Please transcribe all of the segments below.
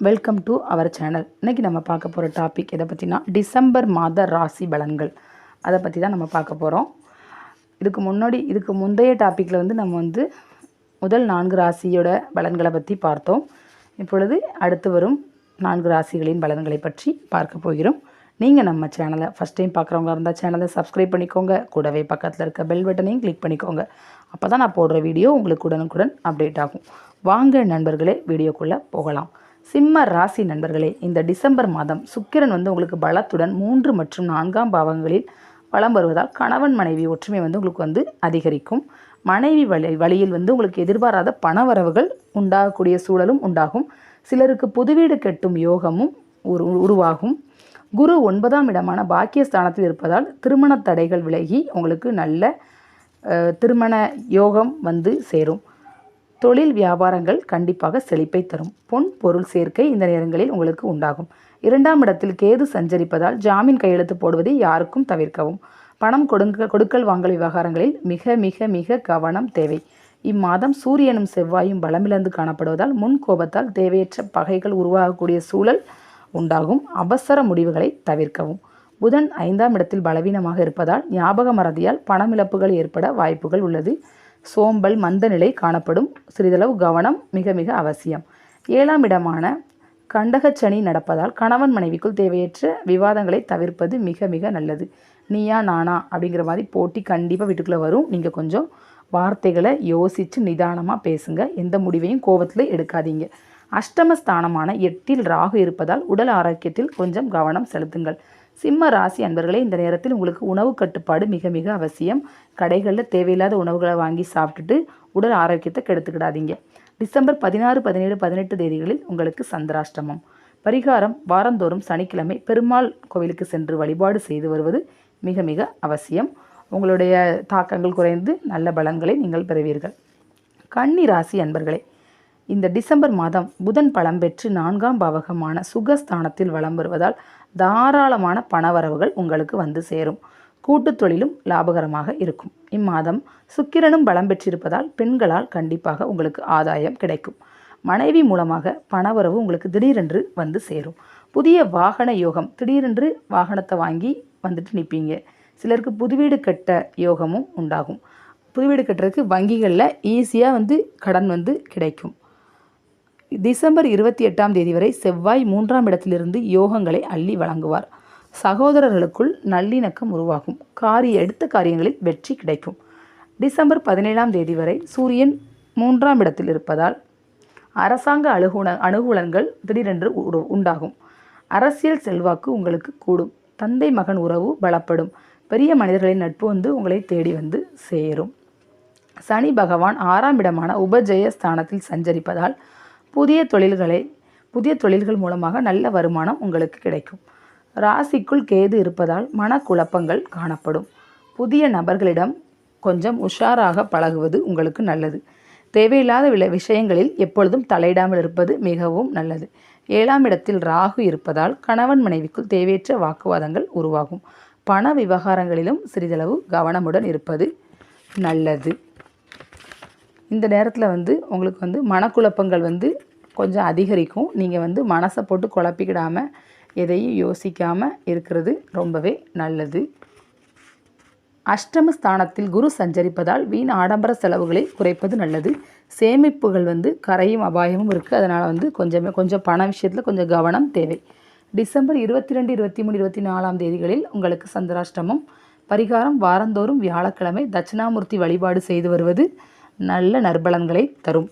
Welcome to our channel. இன்றைக்கி நம்ம பார்க்க போகிற டாபிக் எதை பற்றினா டிசம்பர் மாத ராசி பலன்கள். அதை பற்றி தான் நம்ம பார்க்க போகிறோம். இதுக்கு முந்தைய டாப்பிக்கில் நம்ம முதல் 4 ராசியோட பலன்களை பற்றி பார்த்தோம். இப்பொழுது அடுத்து வரும் 4 ராசிகளின் பலன்களை பற்றி பார்க்க போகிறோம். நீங்கள் நம்ம சேனலை ஃபஸ்ட் டைம் பார்க்குறவங்க இருந்தால் சேனலை சப்ஸ்கிரைப் பண்ணிக்கோங்க. கூடவே பக்கத்தில் இருக்க பெல் பட்டனையும் கிளிக் பண்ணிக்கோங்க. அப்போ தான் நான் போடுற வீடியோ உங்களுக்கு உடனுக்குடன் அப்டேட் ஆகும். வாங்க நண்பர்களே, வீடியோக்குள்ளே போகலாம். சிம்ம ராசி நண்பர்களே, இந்த டிசம்பர் மாதம் சுக்கிரன் உங்களுக்கு பலத்துடன் 3 மற்றும் 4ஆம் பாவங்களில் வலம் வருவதால் கணவன் மனைவி ஒற்றுமை உங்களுக்கு அதிகரிக்கும். மனைவி வழியில் உங்களுக்கு எதிர்பாராத பணவரவுகள் உண்டாகக்கூடிய சூழலும் உண்டாகும். சிலருக்கு புதுவீடு கட்டும் யோகமும் உருவாகும். குரு 9ஆம் இடமான பாக்கியஸ்தானத்தில் இருப்பதால் திருமண தடைகள் விலகி உங்களுக்கு நல்ல திருமண யோகம் சேரும். தொழில் வியாபாரங்கள் கண்டிப்பாக செழிப்பை தரும். பொன் பொருள் சேர்க்கை இந்த நேரங்களில் உங்களுக்கு உண்டாகும். 2ஆம் இடத்தில் கேது சஞ்சரிப்பதால் ஜாமீன் கையெழுத்து போடுவதை யாருக்கும் தவிர்க்கவும். பணம் கொடுக்கல் வாங்கல் விவகாரங்களில் மிக மிக மிக கவனம் தேவை. இம்மாதம் சூரியனும் செவ்வாயும் பலமிழந்து காணப்படுவதால் முன் கோபத்தால் தேவையற்ற பகைகள் உருவாகக்கூடிய சூழல் உண்டாகும். அவசர முடிவுகளை தவிர்க்கவும். புதன் 5ஆம் இடத்தில் பலவீனமாக இருப்பதால் ஞாபக மறதியால் பணமிழப்புகள் ஏற்பட வாய்ப்புகள் உள்ளது. சோம்பல் மந்த நிலை காணப்படும். சிறிதளவு கவனம் மிக மிக அவசியம். 7ஆம் இடமான கண்டகச்சனி நடப்பதால் கணவன் மனைவிக்குள் தேவையற்ற விவாதங்களை தவிர்ப்பது மிக மிக நல்லது. நீயா நானா அப்படிங்கிற மாதிரி போட்டி கண்டிப்பாக வீட்டுக்குள்ளே வரும். நீங்கள் கொஞ்சம் வார்த்தைகளை யோசித்து நிதானமாக பேசுங்க. எந்த முடிவையும் கோபத்தில் எடுக்காதீங்க. அஷ்டமஸ்தானமான 8இல் ராகு இருப்பதால் உடல் ஆரோக்கியத்தில் கொஞ்சம் கவனம் செலுத்துங்கள். சிம்ம ராசி அன்பர்களே, இந்த நேரத்தில் உங்களுக்கு உணவு கட்டுப்பாடு மிக மிக அவசியம். கடைகளில் தேவையில்லாத உணவுகளை வாங்கி சாப்பிட்டுட்டு உடல் ஆரோக்கியத்தை கெடுத்துக்கிடாதீங்க. டிசம்பர் 16, 17, 18 தேதிகளில் உங்களுக்கு சந்திராஷ்டமம். பரிகாரம்: வாரந்தோறும் சனிக்கிழமை பெருமாள் கோவிலுக்கு சென்று வழிபாடு செய்து வருவது மிக மிக அவசியம். உங்களுடைய தாக்கங்கள் குறைந்து நல்ல பலன்களை நீங்கள் பெறுவீர்கள். கன்னி ராசி அன்பர்களே, இந்த டிசம்பர் மாதம் புதன் பலம் பெற்று 4ஆம் பாவகமான சுகஸ்தானத்தில் வலம் வருவதால் தாராளமான பணவரவுகள் உங்களுக்கு சேரும். கூட்டுத் தொழிலும் லாபகரமாக இருக்கும். இம்மாதம் சுக்கிரனும் பலம் பெற்றிருப்பதால் பெண்களால் கண்டிப்பாக உங்களுக்கு ஆதாயம் கிடைக்கும். மனைவி மூலமாக பணவரவு உங்களுக்கு திடீரென்று சேரும். புதிய வாகன யோகம், திடீரென்று வாகனத்தை வாங்கி நிற்பீங்க. சிலருக்கு புதுவீடு கட்ட யோகமும் உண்டாகும். புதுவீடு கட்டுறதுக்கு வங்கிகளில் ஈஸியாக கடன் கிடைக்கும். டிசம்பர் 28ஆம் தேதி வரை செவ்வாய் 3ஆம் இடத்திலிருந்து யோகங்களை அள்ளி வழங்குவார். சகோதரர்களுக்குள் நல்லிணக்கம் உருவாகும். எடுத்த காரியங்களில் வெற்றி கிடைக்கும். டிசம்பர் 17ஆம் தேதி வரை சூரியன் 3ஆம் இடத்தில் இருப்பதால் அரசாங்க அனுகூலங்கள் திடீரென்று உண்டாகும். அரசியல் செல்வாக்கு உங்களுக்கு கூடும். தந்தை மகன் உறவு பலப்படும். பெரிய மனிதர்களின் நட்பு உங்களை தேடி சேரும். சனி பகவான் 6ஆம் இடமான உபஜய ஸ்தானத்தில் சஞ்சரிப்பதால் புதிய தொழில்கள் மூலமாக நல்ல வருமானம் உங்களுக்கு கிடைக்கும். ராசிக்குள் கேது இருப்பதால் மனக்குழப்பங்கள் காணப்படும். புதிய நபர்களிடம் கொஞ்சம் உஷாராக பழகுவது உங்களுக்கு நல்லது. தேவையில்லாத விஷயங்களில் எப்பொழுதும் தலையிடாமல் இருப்பது மிகவும் நல்லது. 7ஆம் இடத்தில் ராகு இருப்பதால் கணவன் மனைவிக்குள் தேவையற்ற வாக்குவாதங்கள் உருவாகும். பண விவகாரங்களிலும் சிறிதளவு கவனமுடன் இருப்பது நல்லது. இந்த நேரத்தில் உங்களுக்கு மனக்குழப்பங்கள் கொஞ்சம் அதிகரிக்கும். நீங்கள் மனசை போட்டு குழப்பிக்கிடாமல் எதையும் யோசிக்காமல் இருக்கிறது ரொம்பவே நல்லது. அஷ்டமஸ்தானத்தில் குரு சஞ்சரிப்பதால் வீண் ஆடம்பர செலவுகளை குறைப்பது நல்லது. சேமிப்புகள் கரையும் அபாயமும் இருக்குது. அதனால் கொஞ்சம் பண விஷயத்தில் கொஞ்சம் கவனம் தேவை. டிசம்பர் 22, 23, 24ஆம் தேதிகளில் உங்களுக்கு சந்திராஷ்டமம். பரிகாரம்: வாரந்தோறும் வியாழக்கிழமை தட்சிணாமூர்த்தி வழிபாடு செய்து வருவது நல்ல நற்பலன்களை தரும்.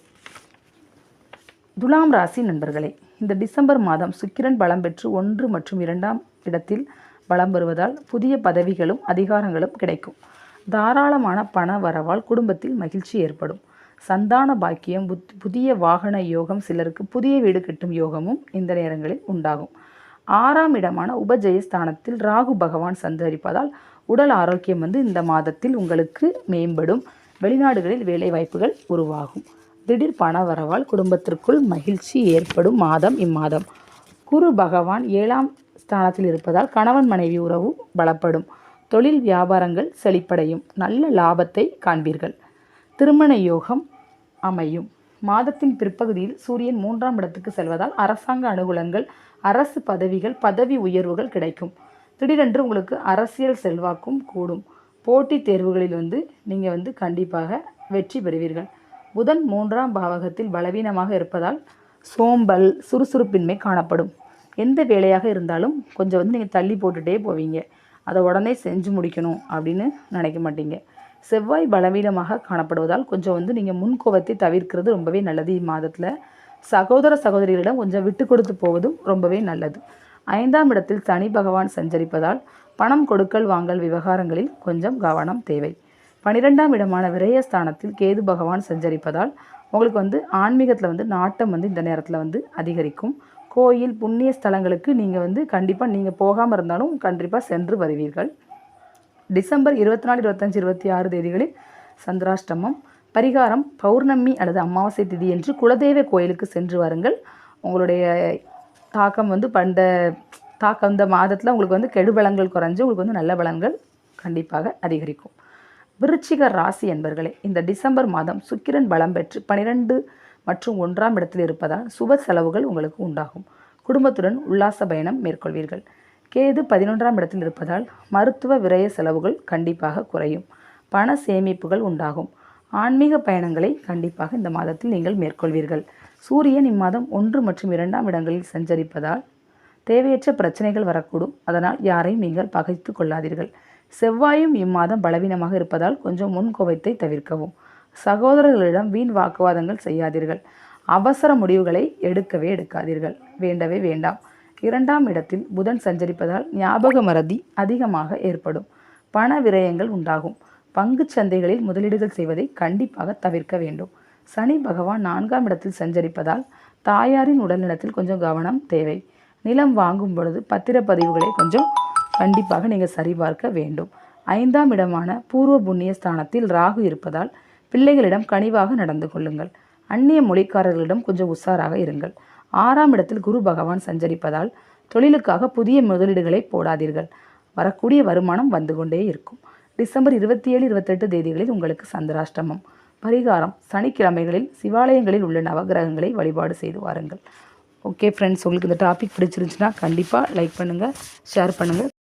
துலாம் ராசி நண்பர்களே, இந்த டிசம்பர் மாதம் சுக்கிரன் பலம் பெற்று 1 மற்றும் 2ஆம் இடத்தில் பலம் வருவதால் புதிய பதவிகளும் அதிகாரங்களும் கிடைக்கும். தாராளமான பண வரவால் குடும்பத்தில் மகிழ்ச்சி ஏற்படும். சந்தான பாக்கியம், புதிய வாகன யோகம், சிலருக்கு புதிய வீடு கட்டும் யோகமும் இந்த நேரங்களில் உண்டாகும். 6ஆம் இடமான உபஜயஸ்தானத்தில் ராகு பகவான் சஞ்சரிப்பதால் உடல் ஆரோக்கியம் இந்த மாதத்தில் உங்களுக்கு மேம்படும். வெளிநாடுகளில் வேலை வாய்ப்புகள் உருவாகும். திடீர் பண வரவால் குடும்பத்திற்குள் மகிழ்ச்சி ஏற்படும் மாதம் இம்மாதம். குரு பகவான் 7ஆம் ஸ்தானத்தில் இருப்பதால் கணவன் மனைவி உறவு பலப்படும். தொழில் வியாபாரங்கள் செழிப்படையும். நல்ல லாபத்தை காண்பீர்கள். திருமண யோகம் அமையும். மாதத்தின் பிற்பகுதியில் சூரியன் 3ஆம் இடத்துக்கு செல்வதால் அரசாங்க அனுகூலங்கள், அரசு பதவிகள், பதவி உயர்வுகள் கிடைக்கும். திடீரென்று உங்களுக்கு அரசியல் செல்வாக்கும் கூடும். போட்டித் தேர்வுகளில் நீங்கள் கண்டிப்பாக வெற்றி பெறுவீர்கள். புதன் 3ஆம் பாவகத்தில் பலவீனமாக இருப்பதால் சோம்பல், சுறுசுறுப்பின்மை காணப்படும். எந்த வேலையாக இருந்தாலும் கொஞ்சம் நீங்கள் தள்ளி போட்டுகிட்டே போவீங்க. அதை உடனே செஞ்சு முடிக்கணும் அப்படின்னு நினைக்க மாட்டீங்க. செவ்வாய் பலவீனமாக காணப்படுவதால் கொஞ்சம் நீங்கள் முன்கோபத்தை தவிர்க்கிறது ரொம்பவே நல்லது. இம்மாதத்தில் சகோதர சகோதரிகளிடம் கொஞ்சம் விட்டு கொடுத்து போவதும் ரொம்பவே நல்லது. 5ஆம் இடத்தில் சனி பகவான் சஞ்சரிப்பதால் பணம் கொடுக்கல் வாங்கல் விவகாரங்களில் கொஞ்சம் கவனம் தேவை. 12ஆம் இடமான விரயஸ்தானத்தில் கேது பகவான் சஞ்சரிப்பதால் உங்களுக்கு ஆன்மீகத்தில் நாட்டம் இந்த நேரத்தில் அதிகரிக்கும். கோயில் புண்ணிய ஸ்தலங்களுக்கு நீங்கள் கண்டிப்பாக நீங்கள் போகாமல் இருந்தாலும் கண்டிப்பாக சென்று வருவீர்கள். டிசம்பர் 24, 25, 26 தேதிகளில் சந்திராஷ்டமம். பரிகாரம் பௌர்ணமி அல்லது அமாவாசை திதி என்று குலதெய்வ கோயிலுக்கு சென்று வாருங்கள். உங்களுடைய தாக்கம் தாக்கம் இந்த மாதத்தில் உங்களுக்கு கெடுபலங்கள் குறைஞ்சு உங்களுக்கு நல்ல பலன்கள் கண்டிப்பாக அதிகரிக்கும். விருச்சிக ராசி என்பர்களே, இந்த டிசம்பர் மாதம் சுக்கிரன் பலம் பெற்று 12 மற்றும் 1ஆம் இடத்தில் இருப்பதால் சுப செலவுகள் உங்களுக்கு உண்டாகும். குடும்பத்துடன் உல்லாச பயணம் மேற்கொள்வீர்கள். கேது 11ஆம் இடத்தில் இருப்பதால் மருத்துவ விரய செலவுகள் கண்டிப்பாக குறையும். பண சேமிப்புகள் உண்டாகும். ஆன்மீக பயணங்களை கண்டிப்பாக இந்த மாதத்தில் நீங்கள் மேற்கொள்வீர்கள். சூரியன் இம்மாதம் 1 மற்றும் 2ஆம் இடங்களில் சஞ்சரிப்பதால் தேவையற்ற பிரச்சனைகள் வரக்கூடும். அதனால் யாரையும் நீங்கள் பகைத்து கொள்ளாதீர்கள். செவ்வாயும் இம்மாதம் பலவீனமாக இருப்பதால் கொஞ்சம் முன்கோபத்தை தவிர்க்கவும். சகோதரர்களிடம் வீண் வாக்குவாதங்கள் செய்யாதீர்கள். அவசர முடிவுகளை எடுக்காதீர்கள். வேண்டவே வேண்டாம். 2ஆம் இடத்தில் புதன் சஞ்சரிப்பதால் ஞாபக மறதி அதிகமாக ஏற்படும். பண விரயங்கள் உண்டாகும். பங்கு சந்தைகளில் முதலீடுகள் செய்வதை கண்டிப்பாக தவிர்க்க வேண்டும். சனி பகவான் 4ஆம் இடத்தில் சஞ்சரிப்பதால் தாயாரின் உடல்நலத்தில் கொஞ்சம் கவனம் தேவை. நிலம் வாங்கும் பொழுது பத்திரப்பதிவுகளை கொஞ்சம் கண்டிப்பாக நீங்கள் சரிபார்க்க வேண்டும். 5ஆம் இடமான பூர்வ புண்ணிய ஸ்தானத்தில் ராகு இருப்பதால் பிள்ளைகளிடம் கனிவாக நடந்து கொள்ளுங்கள். அந்நிய மொழிக்காரர்களிடம் கொஞ்சம் உஷாராக இருங்கள். 6ஆம் இடத்தில் குரு பகவான் சஞ்சரிப்பதால் தொழிலுக்காக புதிய முதலீடுகளை போடாதீர்கள். வரக்கூடிய வருமானம் வந்து கொண்டே இருக்கும். டிசம்பர் 27, 28 தேதிகளில் உங்களுக்கு சந்திராஷ்டமம். பரிகாரம் சனிக்கிழமைகளில் சிவாலயங்களில் உள்ள நவகிரகங்களை வழிபாடு செய்து வாருங்கள். ஓகே ஃப்ரெண்ட்ஸ், உங்களுக்கு இந்த டாபிக் பிடிச்சிருந்துச்சுன்னா கண்டிப்பாக லைக் பண்ணுங்கள், ஷேர் பண்ணுங்கள்.